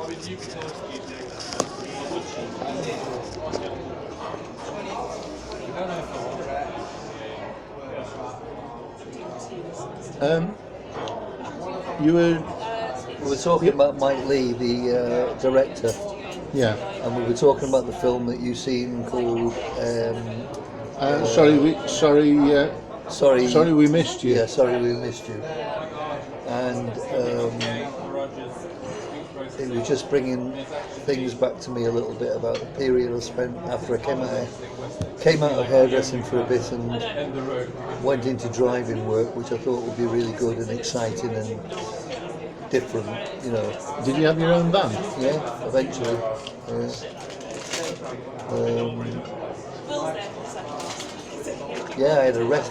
We were talking about Mike Lee, the director. Yeah. And we were talking about the film that you've seen called. Sorry, we missed you. Yeah, sorry, we missed you. And it was just bringing things back to me a little bit about the period I spent after I came out of hairdressing for a bit and went into driving work, which I thought would be really good and exciting and different, you know. Did you have your own van? Yeah, eventually. Yeah, I had a red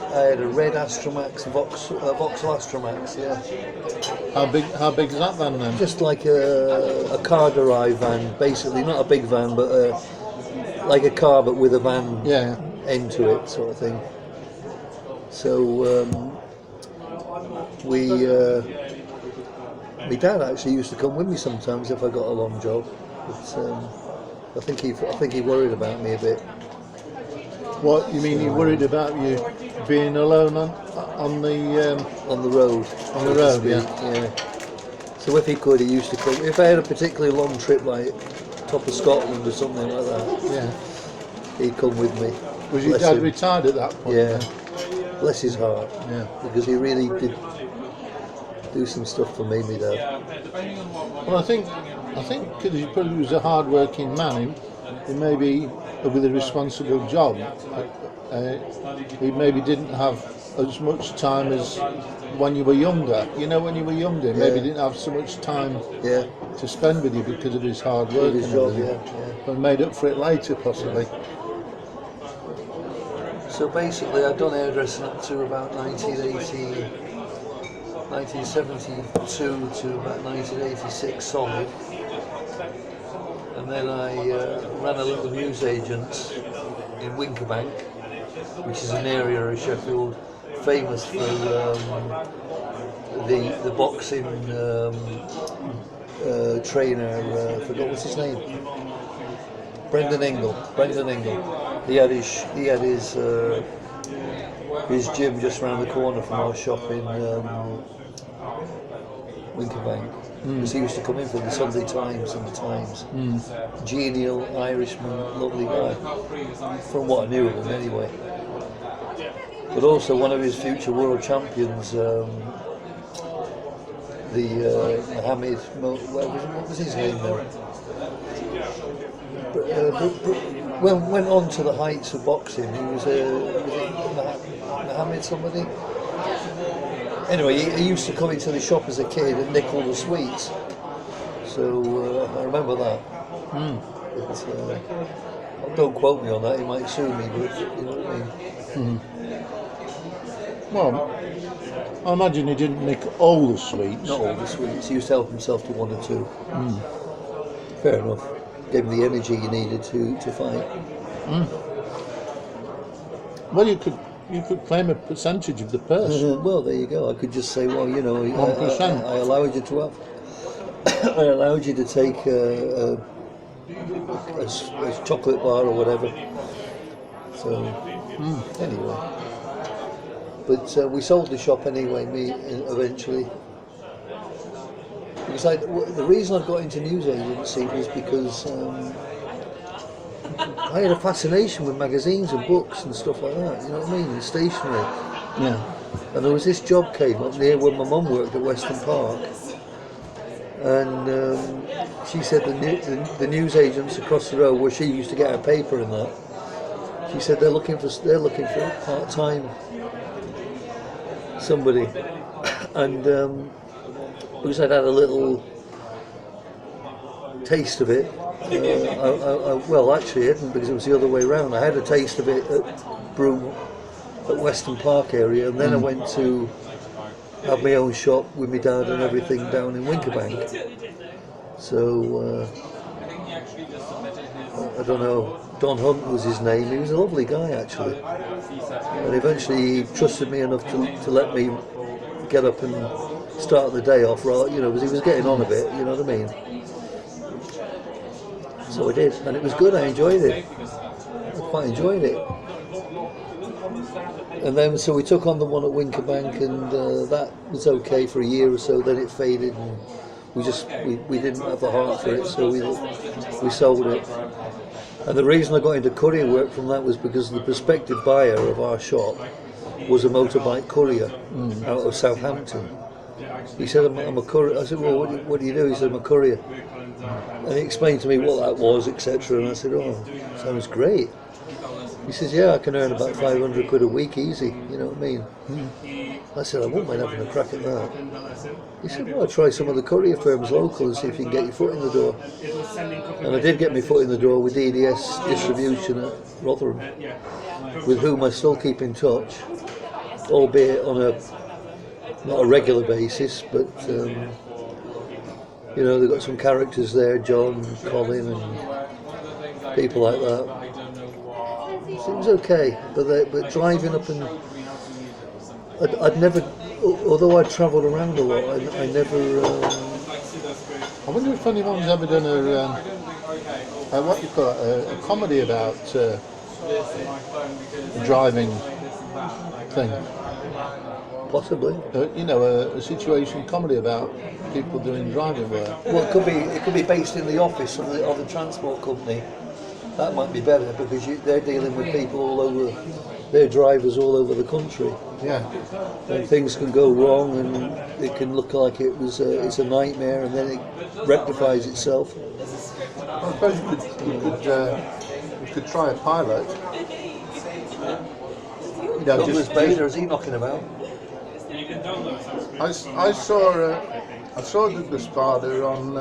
Astromax, Vauxhall Astromax. Yeah. How big is that van then? Just like a car garage van, basically, not a big van, but like a car but with a van end to it, sort of thing. So my dad actually used to come with me sometimes if I got a long job, but I think he worried about me a bit. What you mean? He worried about you being alone on the road? On the road, yeah. So if he could, he used to come. If I had a particularly long trip, like top of Scotland or something like that, he'd come with me. Was your dad retired at that point? Yeah. Bless his heart. Yeah. Because he really did do some stuff for me, my dad. Well, I think because he probably was a hard-working man, he maybe with a responsible job, he maybe didn't have as much time as when you were younger. You know, when you were younger, maybe didn't have so much time to spend with you because of his hard work his and job, everything. And made up for it later, possibly. So basically, I'd done hairdressing up to about 1972 to about 1986 solid. And then I ran a little newsagent in Winkerbank, which is an area of Sheffield famous for the boxing trainer. I forgot what's his name. Brendan Ingle. He had his gym just around the corner from our shop in Winkerbank. Because he used to come in for the Sunday Times and the Times. Genial Irishman, lovely guy, from what I knew of him anyway. But also one of his future world champions, Mohammed, what was his name now? Went on to the heights of boxing. He was Mohammed somebody. Anyway, he used to come into the shop as a kid and nick all the sweets. So I remember that. But, don't quote me on that, he might sue me, but you know what I mean. Well, I imagine he didn't nick all the sweets. Not all the sweets, he used to help himself to one or two. Fair enough. Gave him the energy he needed to fight. Well, you could claim a percentage of the purse. Well, there you go. I could just say, well, you know, 1%. I allowed you to have. I allowed you to take a chocolate bar or whatever. So anyway, but we sold the shop anyway. Eventually, because the reason I got into news agency was because I had a fascination with magazines and books and stuff like that, you know what I mean, and stationery. Yeah. And there was this job came up near where my mum worked at Weston Park, and she said the news agents across the road where she used to get her paper and that, she said they're looking for part-time somebody, and because I'd had a little taste of it. Well, actually, I didn't, because it was the other way around. I had a taste of it at Broome, at Weston Park area, and then I went to have my own shop with my dad and everything down in Winkerbank. So I don't know. Don Hunt was his name. He was a lovely guy actually, and eventually he trusted me enough to let me get up and start the day off, right? You know, because he was getting on a bit. You know what I mean? So I did, and it was good. I enjoyed it. I quite enjoyed it. And then so we took on the one at Winkerbank, and that was okay for a year or so. Then it faded, and we didn't have the heart for it, so we sold it. And the reason I got into courier work from that was because the prospective buyer of our shop was a motorbike courier out of Southampton. He said, I'm a courier. I said, well, what do you do? He said, I'm a courier. And he explained to me what that was, etc. And I said, oh, sounds great. He says, yeah, I can earn about 500 quid a week easy, you know what I mean? I said, I won't mind having a crack at that. He said, well, I'll try some of the courier firms local and see if you can get your foot in the door. And I did get my foot in the door with DDS Distribution at Rotherham, with whom I still keep in touch, albeit on not a regular basis, but you know, they've got some characters there, John, Colin and people like that. So it was okay, but driving up and I'd never, although I'd travelled around a lot, I never. I wonder if anyone's ever done what do you call it, a comedy about the driving thing. Possibly. You know, a situation comedy about people doing driving work. Well, it could be based in the office of the transport company. That might be better because they're dealing with people all over, they're drivers all over the country. Yeah. And things can go wrong, and it can look like it's a nightmare, and then it rectifies itself. I suppose you could try a pilot. You know, Douglas Bader, is he knocking about? I saw Douglas Bader on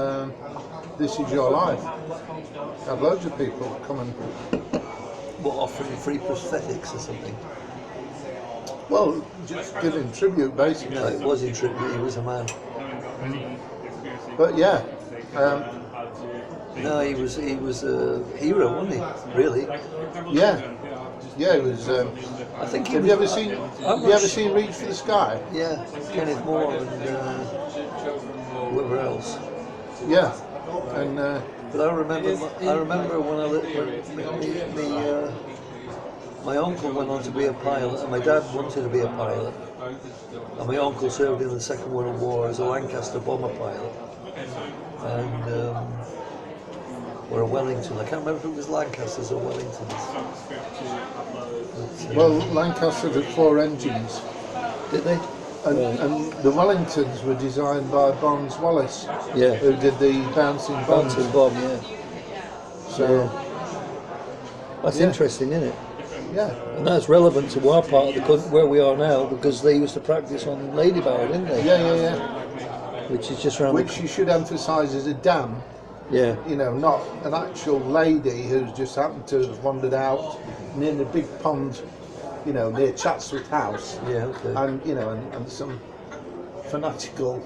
This Is Your Life. Had loads of people come and offering free prosthetics or something? Well, just giving tribute basically. No, it was in tribute. He was a man. But yeah. No, he was a hero, wasn't he? Really? Yeah. Yeah, it was. I think. Have you ever seen Reach for the Sky? Yeah, Kenneth Moore and whoever else. Yeah, and. But I remember when my uncle went on to be a pilot, and my dad wanted to be a pilot, and my uncle served in the Second World War as a Lancaster bomber pilot, and or a Wellington. I can't remember if it was Lancasters or Wellingtons. Well, Lancaster had 4 engines. Did they? And the Wellingtons were designed by Bonds Wallace, yeah, who did the bouncing bomb. Yeah. So that's interesting, isn't it? Yeah. And that's relevant to our part of the country where we are now, because they used to practice on Ladybower, didn't they? Yeah. Which is just around. Which you should emphasise as a dam. Yeah. You know, not an actual lady who's just happened to have wandered out near the big pond. You know, near Chatsworth House, yeah, okay. And you know, and some fanatical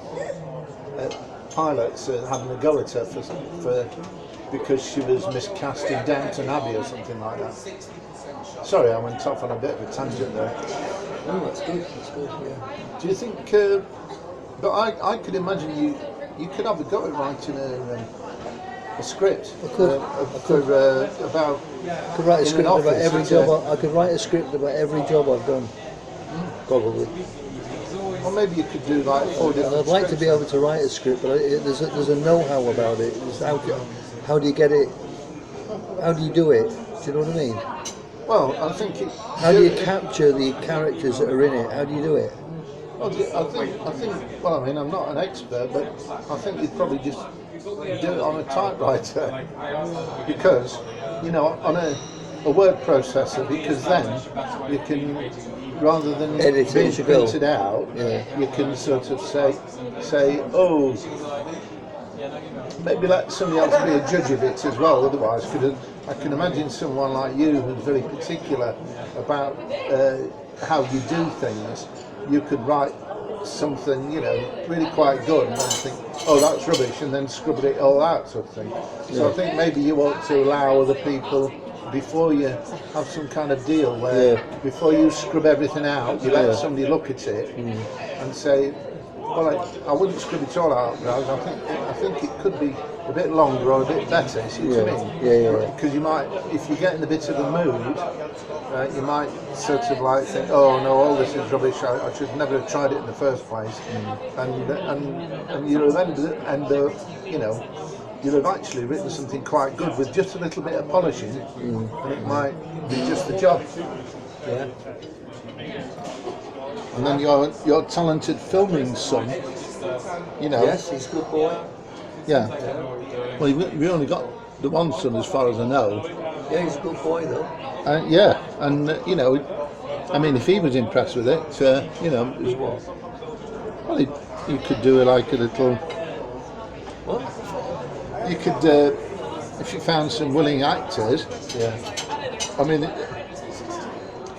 pilots having a go at her for because she was miscast in Downton Abbey or something like that. Sorry, I went off on a bit of a tangent there. Oh, that's good. That's good. Yeah. Do you think? But I could imagine you could have a go at writing a script. I could. About. I could write a script about every job. I could write a script about every job I've done. Probably. Or maybe you could do like 4 different. I'd like to be able to write a script, but there's a know-how about it. It's how do you get it? How do you do it? Do you know what I mean? Well, I think. How do you capture the characters that are in it? How do you do it? Well, I think. Well, I mean, I'm not an expert, but I think you'd probably just do it on a typewriter, because you know, on a word processor, because then you can, rather than edit being it printed out, yeah. you can sort of say, oh, maybe let somebody else be a judge of it as well. Otherwise, I can imagine someone like you who's very particular about how you do things. You could write something, you know, really quite good, and then think, oh, that's rubbish, and then scrub it all out, sort of thing. So I think maybe you ought to allow other people, before you have some kind of deal where before you scrub everything out, you let somebody look at it and say, well, I wouldn't scrub it all out, guys. I think it could be a bit longer or a bit better. See what I mean? Yeah. Because you might, if you get in a bit of the mood, you might sort of like think, oh no, all this is rubbish. I should never have tried it in the first place. And you'll then end up, you know, you'll have actually written something quite good with just a little bit of polishing, and it might be just the job. Yeah. And then your talented filming son, you know. Yes, he's a good boy. Yeah. Well, we only got the one son, as far as I know. Yeah, he's a good boy though. Yeah, and you know, I mean, if he was impressed with it, you know, What? well, you could do like a little. What? You could, if you found some willing actors. Yeah. I mean,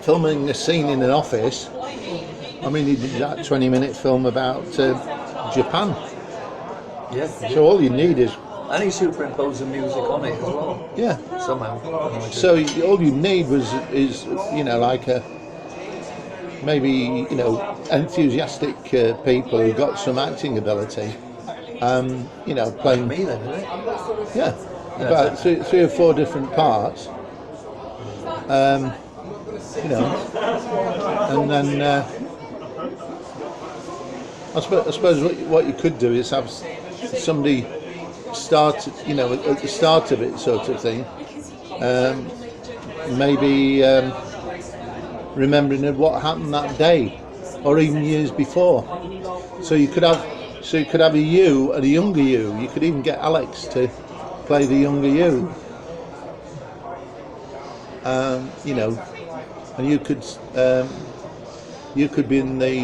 filming a scene in an office. I mean, he did that 20-minute film about Japan. Yeah. So all you need is. And he superimposed the music on it as well. Yeah. Somehow. So all you need is you know, like maybe, you know, enthusiastic people who got some acting ability. You know, playing. Me then, isn't it? Yeah. About three or four different parts. You know, and then I suppose what you could do is have somebody start, you know, at the start of it, sort of thing. Maybe remembering what happened that day, or even years before. So you could have a you and a younger you. You could even get Alex to play the younger you. You know, and you could be in the,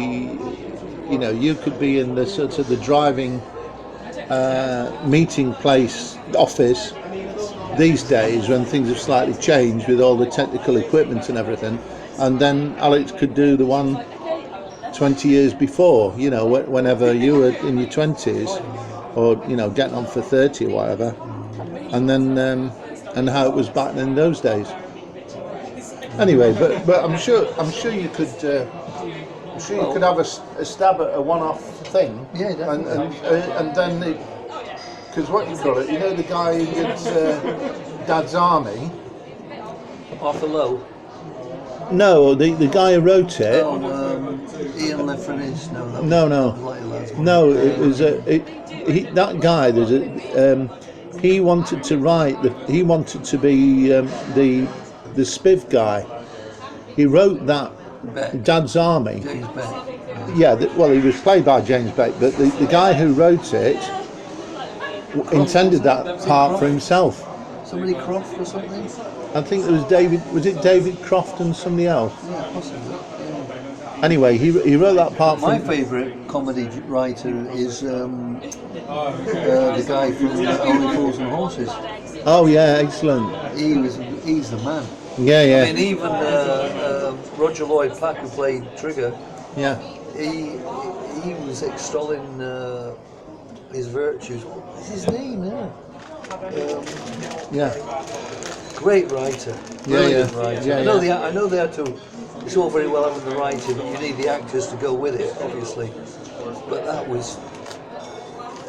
you know, you could be in the sort of the driving meeting place office these days when things have slightly changed with all the technical equipment and everything, and then Alex could do the one 20 years before, you know, whenever you were in your 20s or, you know, getting on for 30 or whatever, and then and how it was back in those days. Anyway, but I'm sure you could have a stab at a one-off thing. Yeah, definitely. And then because what you call it, you know, the guy who did Dad's Army. Arthur Lowe. No, the guy who wrote it. Oh, Ian Lefferis. No. It was that guy. He wanted to write. He wanted to be the Spiv guy. He wrote that Beck. Dad's Army. James Beck. Yeah, well, he was played by James Beck, but the guy who wrote it intended that part for himself. Somebody Croft or something? I think it was David. Was it David Croft and somebody else? Yeah, possibly. Yeah. Anyway, he wrote that part for. My favourite comedy writer is the guy from Only Fools and Horses. Oh yeah, excellent. He's the man. Yeah. I mean, even Roger Lloyd Pack, who played Trigger, Yeah. he was extolling his virtues. What's his name? Yeah. Great writer, brilliant writer. Yeah, I know they had to. It's all very well having the writing, but you need the actors to go with it, obviously. But that was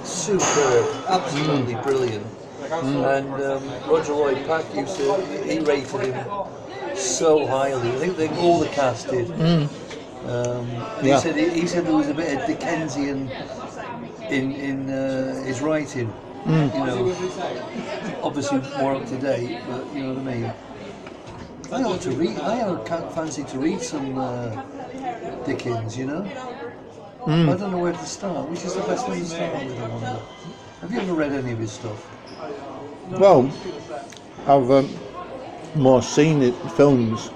superb, absolutely brilliant. And Roger Lloyd Pack he rated him so highly. I think all the cast did. And he said there was a bit of Dickensian in his writing. You know, obviously more up to date, but you know what I mean. I ought to read. I have a fancy to read some Dickens. You know, I don't know where to start. Which is the best way to start with? I wonder. Have you ever read any of his stuff? Well, I've more seen it films,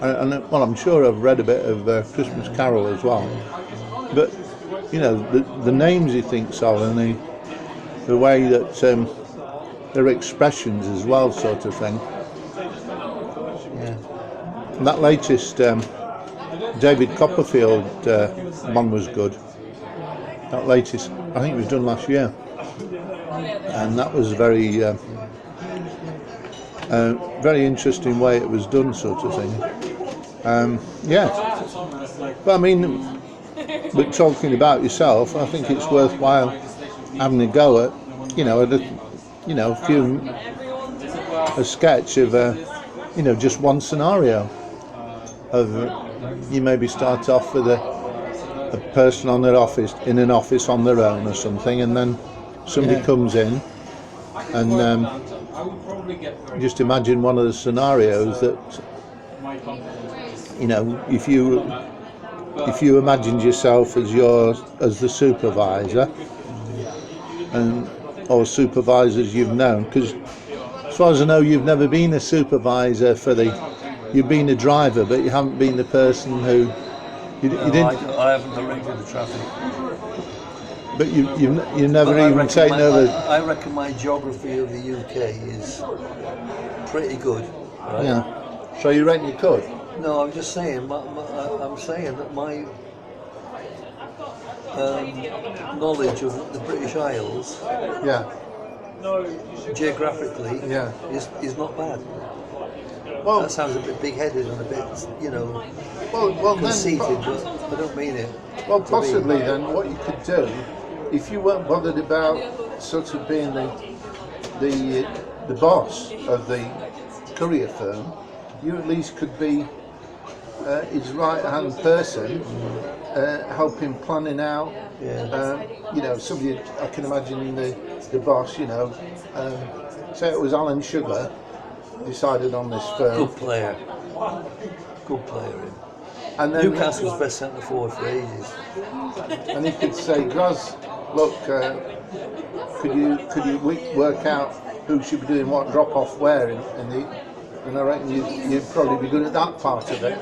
and well, I'm sure I've read a bit of Christmas Carol as well. But you know, the names he thinks of and the way that their expressions as well, sort of thing. Yeah. And that latest David Copperfield one was good. That latest, I think it was done last year, and that was very very interesting way it was done, sort of thing. Yeah, but I mean, But talking about yourself, I think it's worthwhile having a go at, a sketch of, just one scenario. You maybe start off with a person on their office in an office on their own or something, and then somebody comes in, and just imagine one of the scenarios that, if you imagined yourself as the supervisor, or supervisors you've known, because as far as I know, you've never been a supervisor you've been a driver, but you haven't been the person who you didn't. I haven't directed the traffic. But you never even taken over. I reckon my geography of the UK is pretty good. Right? Yeah. So you reckon you could? No, I'm just saying. I'm saying that my knowledge of the British Isles, geographically, is not bad. Well, that sounds a bit big-headed and a bit, conceited, but I don't mean it. Well, possibly then, what you could do, if you weren't bothered about sort of being the boss of the courier firm, you at least could be his right-hand person, helping planning out. Somebody, I can imagine the boss. Say it was Alan Sugar decided on this firm. Good player. Him. And then Newcastle's best centre forward for ages. And he could say, Graz, look, could you work out who should be doing what drop off where and I reckon you'd probably be good at that part of it.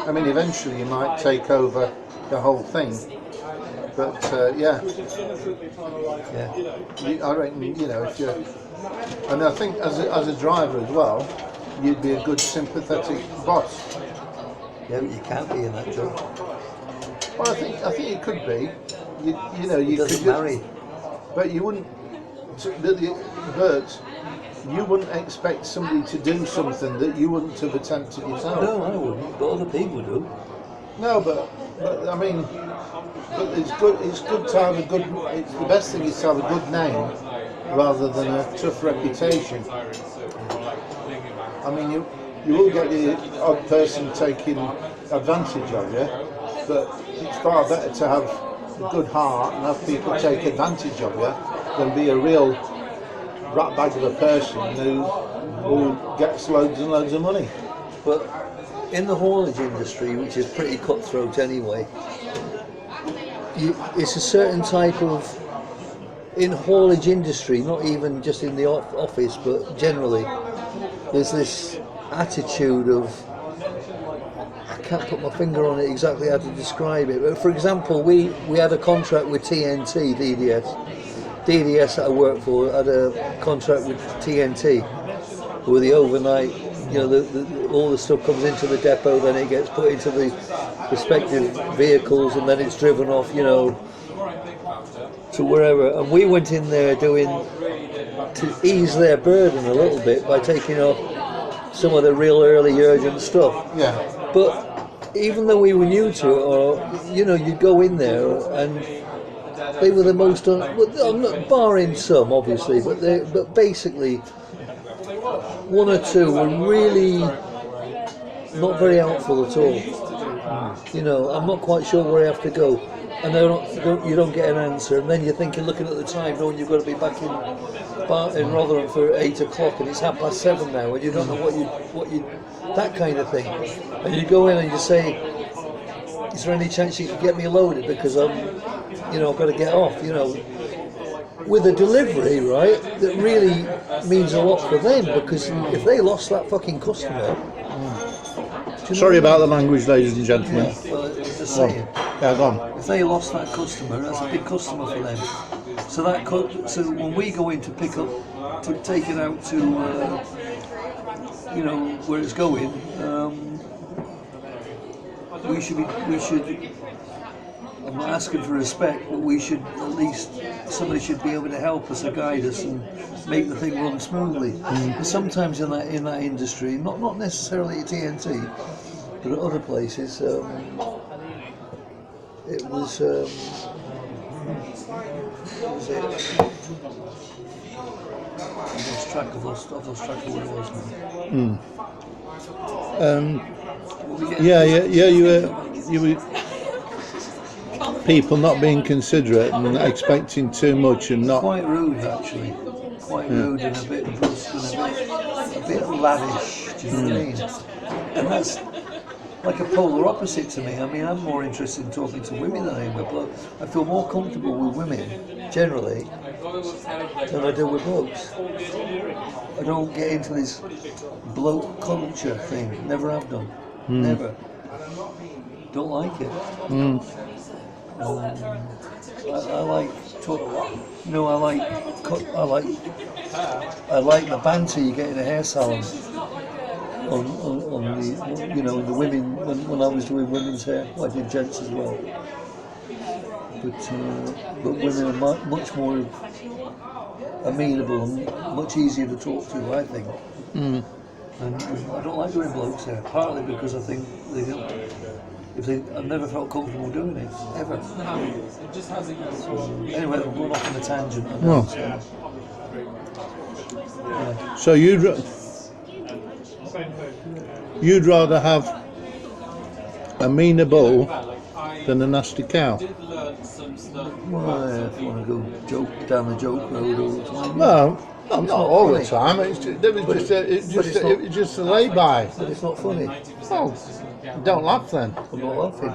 I mean, eventually you might take over the whole thing. But I reckon, if you're, and I think as a driver as well, you'd be a good sympathetic boss. Yeah, but you can't be in that job. Well, I think it could be. You could marry. But you wouldn't. But you wouldn't expect somebody to do something that you wouldn't have attempted yourself. No, I wouldn't. But other people do. No, but I mean, but it's good. It's good to have a good. The best thing is to have a good name rather than a tough reputation. I mean, you will get the odd person taking advantage of you, but it's far better to have a good heart and have people take advantage of you than be a real rat bag of a person who gets loads and loads of money. But in the haulage industry, which is pretty cutthroat anyway, it's a certain type of, in haulage industry, not even just in the office, but generally, there's this attitude of, I can't put my finger on it exactly how to describe it, but for example, we had a contract with TNT, DDS that I worked for had a contract with TNT, where the overnight, all the stuff comes into the depot, then it gets put into the respective vehicles, and then it's driven off, to wherever. And we went in there to ease their burden a little bit by taking off some of the real early urgent stuff. Yeah. But even though we were new to it, or you'd go in there and they were the most, I'm not barring some obviously, but basically one or two were really not very helpful at all. I'm not quite sure where I have to go, and you don't get an answer, and then you're looking at the time, knowing you've got to be back in Rotherham for 8 o'clock, and it's 7:30 now, and you don't know what you that kind of thing. And you go in and you say, "Is there any chance you could get me loaded because I've got to get off?" With a delivery, right, that really means a lot for them, because if they lost that fucking customer. Sorry about the language, ladies and gentlemen. Yeah, well, it's just saying. Yeah, go on. If they lost that customer, that's a big customer for them. So when we go in to pick up, to take it out to, where it's going, we should. I'm not asking for respect, but we should at least, somebody should be able to help us or guide us and make the thing run smoothly. But sometimes in that industry, not necessarily at TNT, but at other places, it was what was it? I've lost track of what it was now. You were people not being considerate and expecting too much and not. Quite rude, actually. Quite rude and a bit brusque and a bit lavish. Do you know what I mean? And that's like a polar opposite to me. I mean, I'm more interested in talking to women than I am with blokes. I feel more comfortable with women, generally, than I do with blokes. I don't get into this bloke culture thing. Never have done. Never. Don't like it. I like talk. You know, I like the banter you get in a hair salon. On the, you know, the women, when I was doing women's hair, I did gents as well. But women are much more amenable and much easier to talk to, I think. And I don't like doing blokes hair, partly because I think I've never felt comfortable doing it, ever. So, anyway, I'm going off on a tangent. So you'd rather have a meaner bull than a nasty cow? Well, if you want to go down the joke road all the time. Well, not all the time. It's just a lay-by. But it's not funny. Oh, don't laugh then. I'm not laughing.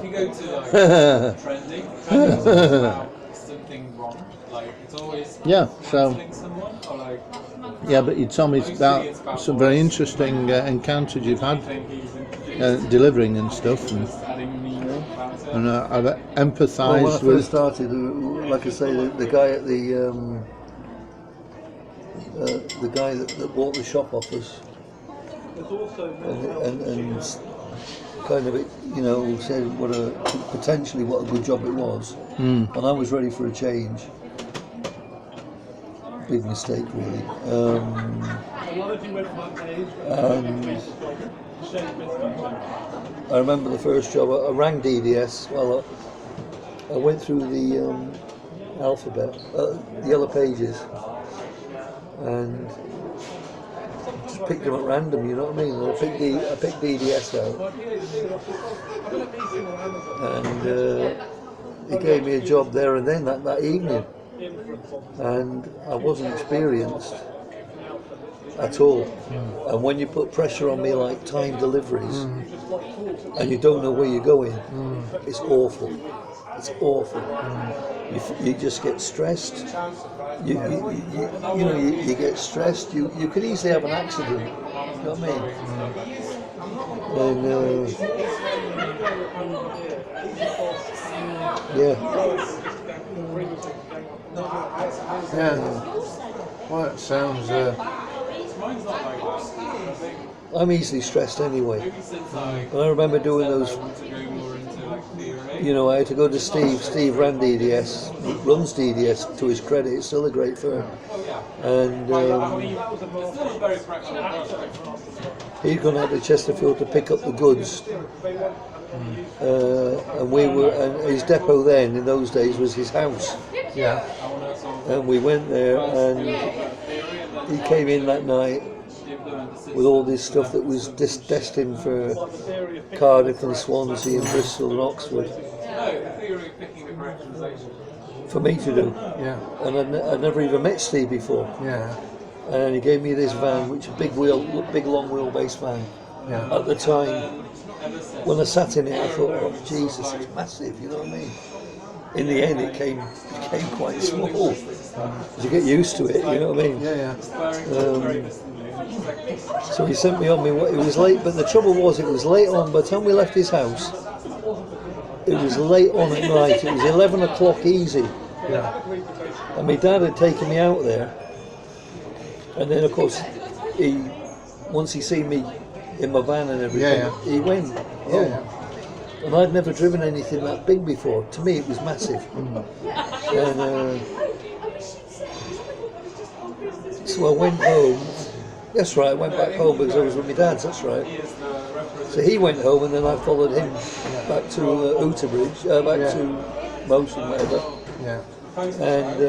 You go to like trending something wrong, like it's always someone or like. Yeah, but you told me about some very interesting encounters you've had delivering and stuff, and I've empathised when I first started, like I say, the guy at the guy that bought the shop off us, and kind of, you know, said potentially what a good job it was, and I was ready for a change. Big mistake, really. I remember the first job. I rang DDS. Well, I went through the alphabet, the yellow pages, and just picked them at random. You know what I mean? And I picked DDS out, and he gave me a job there and then that evening. And I wasn't experienced at all. And when you put pressure on me like time deliveries, and you don't know where you're going, it's awful. It's awful. You just get stressed. You get stressed. You could easily have an accident. You know what I mean? Yeah. Well, it sounds. I'm easily stressed anyway. And I remember doing those. You know, I had to go to Steve. Steve ran DDS, runs DDS to his credit. It's still a great firm. And he'd gone out to Chesterfield to pick up the goods. And his depot then in those days was his house. Yeah. And we went there, and he came in that night with all this stuff that was destined for Cardiff and Swansea and Bristol and Oxford for me to do. Yeah. And I'd never even met Steve before. Yeah. And he gave me this van, which is a big long wheelbase van. Yeah. At the time, when I sat in it, I thought, oh Jesus, it's massive. You know what I mean? In the end, it became quite small. You get used to it, you know what I mean? Yeah. So he sent me on me. It was late, but the trouble was, it was late on. By the time we left his house, it was late on at night. It was 11 o'clock easy. Yeah. And my dad had taken me out there, and then of course, once he seen me in my van and everything, he went. Yeah. And I'd never driven anything that big before. To me, it was massive. And so I went home. That's right, I went back home because I was with my dad's, that's right. So he went home, and then I followed him back to Uterbridge, back to Motion, whatever. Yeah. And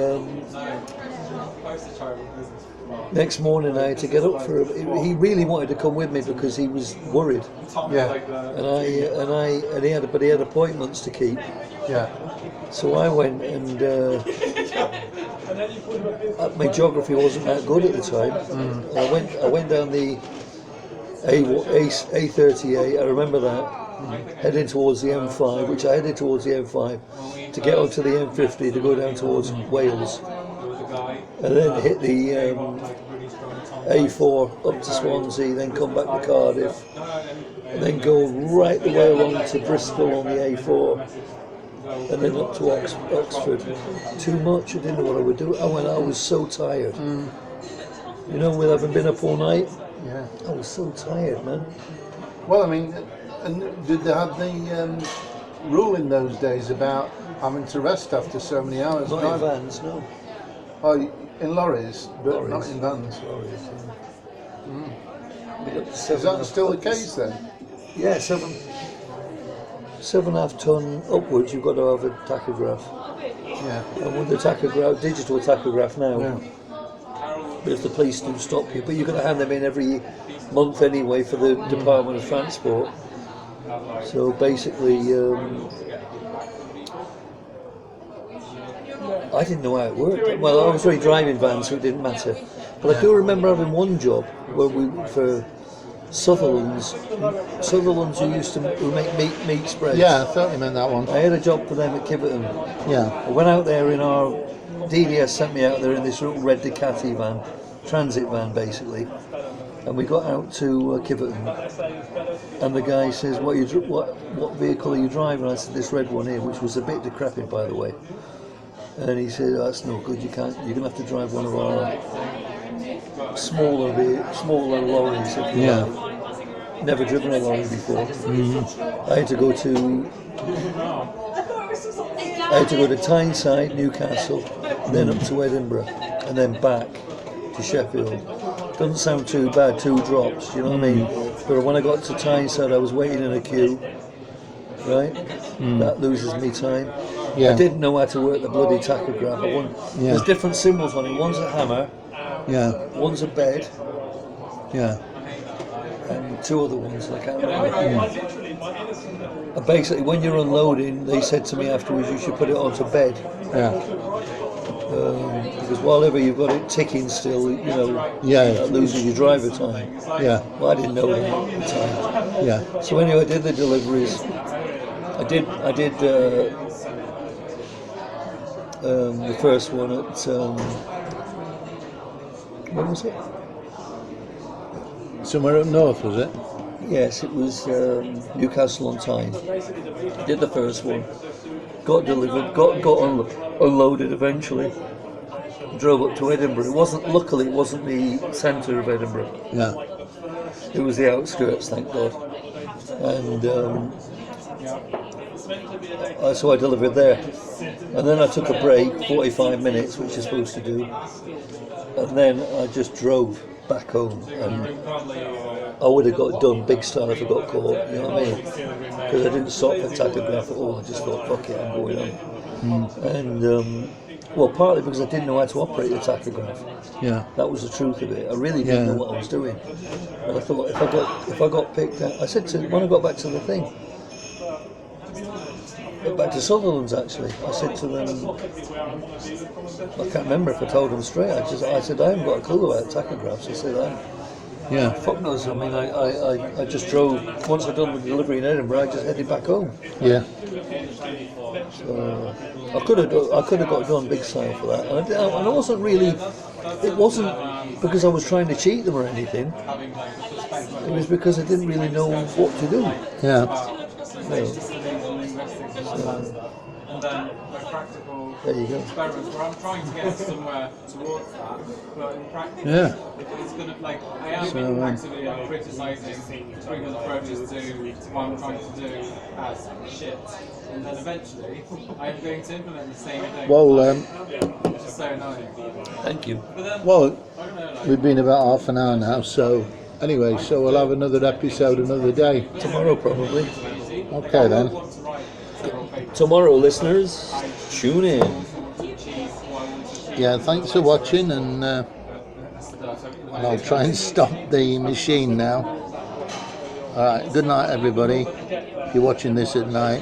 next morning I had to get up for him. He really wanted to come with me because he was worried. Yeah. And he had appointments to keep. Yeah. So I went, and my geography wasn't that good at the time. I went down the A38. I remember that, heading towards the M5, which I headed towards the M5 to get onto the M50 to go down towards Wales, and then hit the A4 up to Swansea, then come back to Cardiff, and then go right the way along to Bristol on the A4, and then up to Oxford. Too much. I didn't know what I would do. I was so tired. You know, with having been up all night. Yeah. I was so tired, man. Well, I mean, and did they have the rule in those days about having to rest after so many hours? Not in vans, no. Oh, in lorries, but Lorries. not in vans. Lorries, yeah. Is that still the case then? Yeah, 7.5 ton upwards, you've got to have a tachograph. Yeah. And with the tachograph, digital tachograph now, Yeah. but if the police do stop you, but you've got to hand them in every month anyway for the Department of Transport. So basically, I didn't know how it worked. Well, I was already driving vans, so it didn't matter. But I do remember having one job where for Sutherland's who used to make meat spreads. Yeah, I thought you meant that one. I had a job for them at Kiverton. Yeah. I went out there in our DDS sent me out there in this little red Ducati van, transit van basically, and we got out to Kiverton, and the guy says, "What vehicle are you driving?" I said, "This red one here," which was a bit decrepit, by the way. And he said, "Oh, that's no good. You can't. You're gonna have to drive one of our smaller lorries." If you like. Never driven a lorry before. I had to go to Tyneside, Newcastle, then up to Edinburgh, and then back to Sheffield. Doesn't sound too bad, 2 drops, you know what I mean? But when I got to Tyneside, I was waiting in a queue, right? That loses me time. Yeah. I didn't know how to work the bloody tachograph. There's different symbols on it. One's a hammer, one's a bed, and 2 other ones, I can't remember. And basically, when you're unloading, they said to me afterwards, you should put it onto bed. Because while ever you've got it ticking still, you know, that loses your driver time. Well, I didn't know that at the time. So anyway, I did the deliveries. I did the first one at when was it? Somewhere up north, was it? Yes, it was Newcastle on Tyne. Did the first one, got delivered, got unloaded eventually. Drove up to Edinburgh. Luckily it wasn't the centre of Edinburgh. It was the outskirts, thank God. And so I delivered there. And then I took a break, 45 minutes, which you're supposed to do. And then I just drove back home. And I would have got done big style if I got caught, you know what I mean? Because I didn't stop for tachograph at all. I just thought, fuck it, I'm going on. And well, partly because I didn't know how to operate the tachograph. That was the truth of it. I really didn't know what I was doing. And I thought if I got picked out, I said to when I got back to the thing, back to Sutherland's actually, I said to them, I can't remember if I told them straight. I said I haven't got a clue about tachographs. I said fuck knows. I mean, I just drove. Once I'd done the delivery in Edinburgh, I just headed back home. So I could have got done big style for that, and I wasn't really. It wasn't because I was trying to cheat them or anything. It was because I didn't really know what to do. And then the practical There you go. experiments where I'm trying to get somewhere towards that, but in practice, it's going to, like, I am actively criticising Twinkle's approaches to what I'm trying to do as shit. And then eventually, I'm going to implement the same thing. Which is so annoying. Thank you. Well, we've been about half an hour now, so Anyway, so we'll have another episode another day. Tomorrow, probably. Okay then. Tomorrow, listeners, tune in. Yeah, thanks for watching, and I'll try and stop the machine now. Alright, good night everybody, if you're watching this at night.